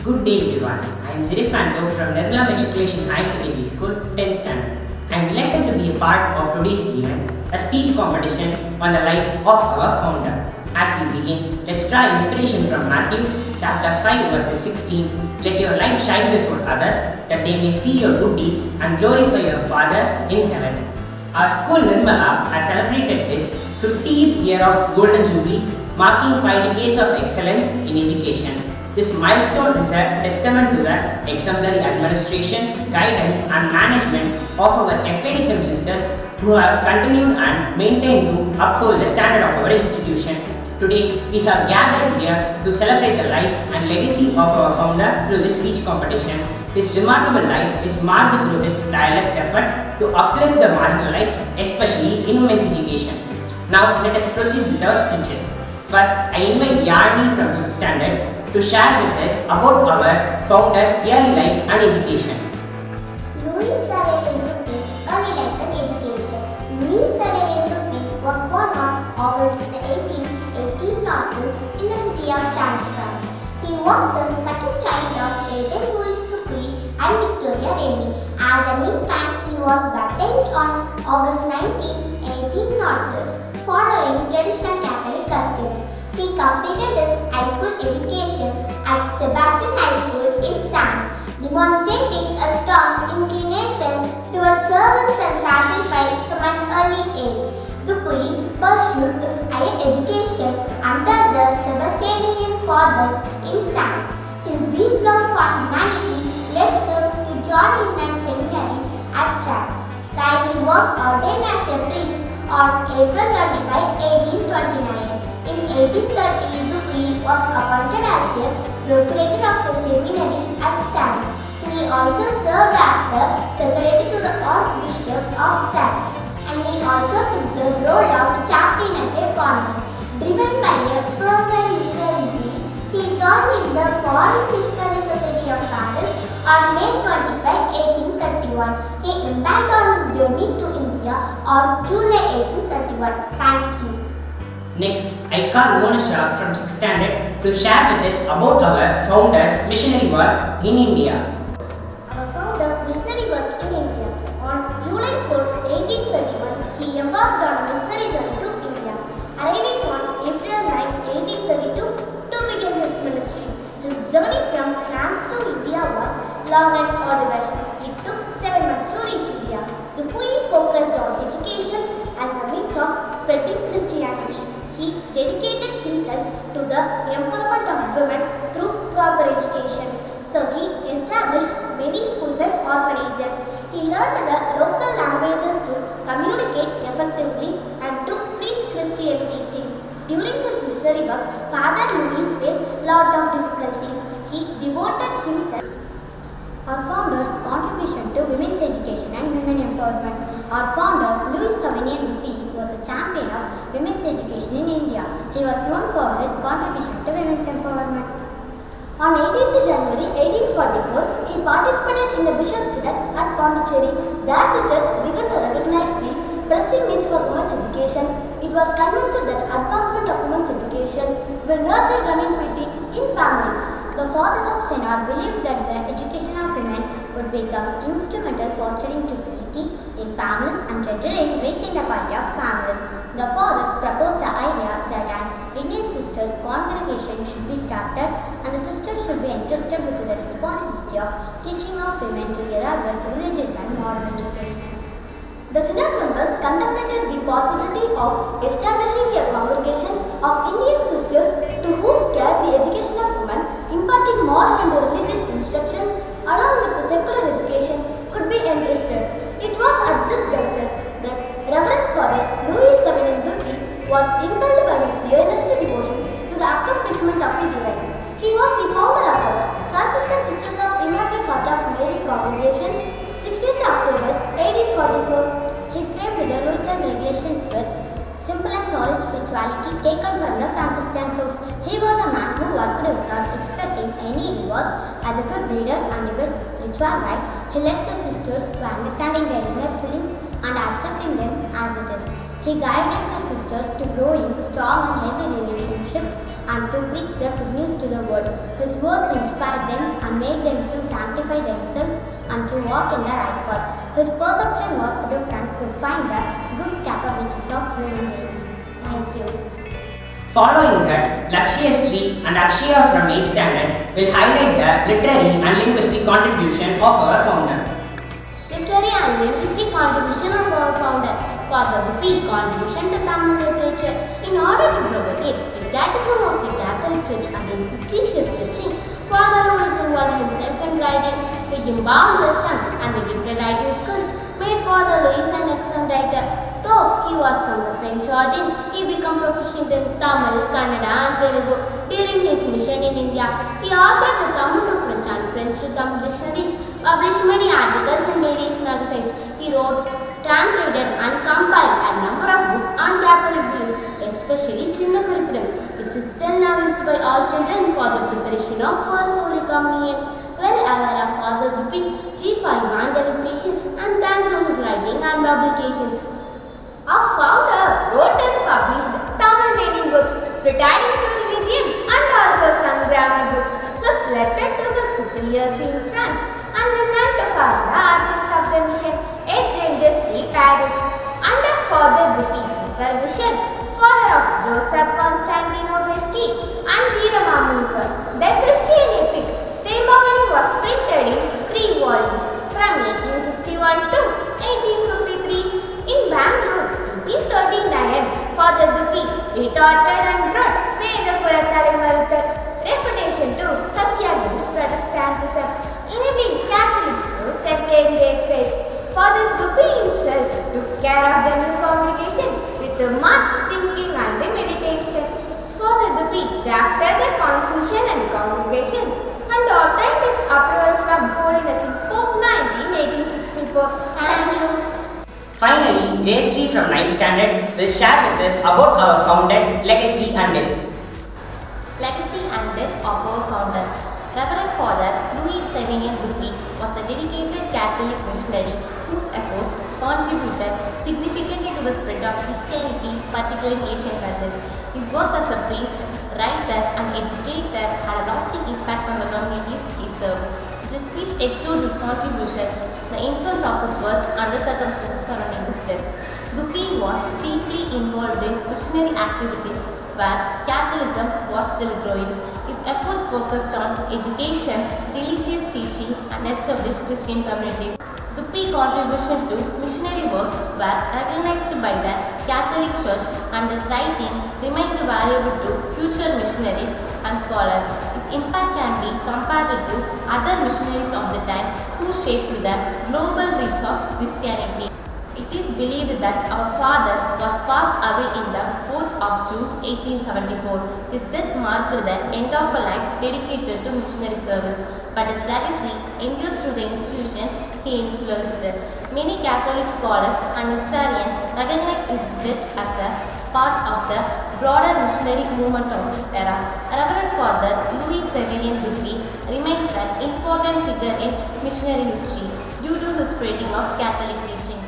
Good day everyone. I am Zirifando from Nirmala Matriculation High Secondary School, 10th standard. I am delighted to be a part of today's event, a speech competition on the life of our founder. As we begin, let's draw inspiration from Matthew chapter 5 verses 16. Let your light shine before others, that they may see your good deeds and glorify your Father in heaven. Our school Nirmala has celebrated its 50th year of Golden Jubilee, marking 5 decades of excellence in education. This milestone is a testament to the exemplary administration, guidance and management of our FIHM sisters who have continued and maintained to uphold the standard of our institution. Today, we have gathered here to celebrate the life and legacy of our founder through this speech competition. His remarkable life is marked through his tireless effort to uplift the marginalized, especially in women's education. Now, let us proceed with our speeches. First, I invite Yarni from 5th standard to share with us about our founder's early life and education. Savinien early life and education. Savinien was born on August 18, 1806 in the city of France. He was the second child of Father Dupuis and Victoria Remy. As an infant, he was baptized on August 19, 1806, following traditional Catholic customs. He completed his high school education at Sebastian High School in France, demonstrating a strong inclination towards service and sacrifice from an early age. Dupuis pursued his higher education under the Sebastianian Fathers in France. His deep love for humanity led him to join in a seminary at France, where he was ordained as a priest on April 25, 1829. In 1830, Dupuis was appointed as a procurator of the seminary at Sens. He also served as the secretary to the Archbishop of Sens, and he also took the role of chaplain at a convent. Driven by a fervent missionary zeal, he joined in the Foreign Missionary Society of Paris on May 25, 1831. He embarked on his journey to India on July 1831. Thank you. Next, I call Monisha from 6th standard to share with us about our founder's missionary work in India. Our founder missionary work in India. On July 4, 1831, he embarked on a missionary journey to India, arriving on April 9, 1832 to begin his ministry. His journey from France to India was long and arduous. It took 7 months to reach India. Dupuis focused on education as a means of spreading Christianity. He dedicated himself to the empowerment of women through proper education. So he established many schools and orphanages. He learned the local languages to communicate effectively and to preach Christian teaching. During his missionary work, Father Dupuis faced a lot of difficulties. He devoted himself. Our founder's contribution to women's education and women empowerment. Our founder, Savinien was a champion of women's education in India. He was known for his contribution to women's empowerment. On 18th January 1844, he participated in the Bishop's Synod at Pondicherry. There the church began to recognize the pressing needs for women's education. It was convinced that advancement of women's education will nurture community in families. The fathers of Synod believed that the education of women would become instrumental fostering equality in families and generally raising the quality of families. The fathers proposed the idea that an Indian sisters congregation should be started and the sisters should be entrusted with the responsibility of teaching of women together with religious and moral education. The Synod members contemplated the possibility of establishing a congregation of Indian sisters to whose care the education of women, imparting moral and religious instructions along with the secular education, could be entrusted. It was at this juncture that Reverend Father Savinien was impelled by his earnest devotion to the accomplishment of the divine. He was the founder of our Franciscan Sisters of Immaculate Heart of Mary Congregation, 16th October 1844. He framed the rules and regulations with simple and solid spirituality taken from the Franciscan source. He was a man who worked without expecting any rewards. As a good leader and a best spiritual guide, he led the sisters to understanding their inner feelings and accepting them as it is. He guided the sisters to growing strong and healthy relationships and to preach the good news to the world. His words inspired them and made them to sanctify themselves and to walk in the right path. His perception was different to find the good capabilities of human beings. Thank you. Following that, Lakshya Sri and Akshaya from 8th standard will highlight the literary and linguistic contribution of our founder. Literary and linguistic contribution of our founder, Father Dupuis' contribution to Tamil literature. In order to propagate the catechism of the Catholic Church against fictitious preaching, Father Louis involved himself in writing. With him boundless wisdom and the gifted writing skills made Father Louis an excellent writer. Though he was from the French origin, he became proficient in Tamil, Kannada and Telugu during his mission in India. He authored the Tamil to French and French to Tamil dictionaries, published many articles in various magazines. He wrote, translated and compiled a number of books on Catholic beliefs, especially Chinna Curriculum, which is still now used by all children for the preparation of First Holy Communion. Well aware of Father Dupuis' chief evangelization and thanks to his writing and publications. Our founder wrote and published Tamil reading books pertaining to religion and also some grammar books. His letter to the superiors in France and went to found the archives of the mission at Dangerously, Paris. Under Father Dupuis' supervision, father of Joseph Konstantinovsky and Veeramamunipar, the Christian epic Chidambaram was printed in 3 volumes from 1851 to 1853. In Bangalore, 1839, Father Dupuis retorted and wrote Vedapura refutation to Hasia's Protestantism, enabling Catholics to strengthen their faith. Father Dupuis himself took care of the new congregation with much thinking and meditation. Father Dupuis drafted the constitution and congregation and obtained its approval from Holiness in Pope 1864. Thank you. Finally, Jayashree from 9th standard will share with us about our founder's legacy and death. Legacy and death of our founder. Reverend Father Savinien was a dedicated Catholic missionary whose efforts contributed significantly to the spread of Christianity, particularly in Asian countries. His work as a priest, writer and educator had a lasting impact on the communities he served. This speech explores his contributions, the influence of his work and the circumstances surrounding his death. Dupuis was deeply involved in missionary activities where Catholicism was still growing. His efforts focused on education, religious teaching and established Christian communities. Dupuis' contribution to missionary works were recognized by the Catholic Church and his writing remained valuable to future missionaries and scholars. His impact can be compared to other missionaries of the time who shaped the global reach of Christianity. It is believed that our father was passed away in the 4th of June 1874. His death marked the end of a life dedicated to missionary service, but his legacy endures through the institutions he influenced. Many Catholic scholars and historians recognize his death as a part of the broader missionary movement of his era. Reverend Father Savinien remains an important figure in missionary history due to his spreading of Catholic teaching.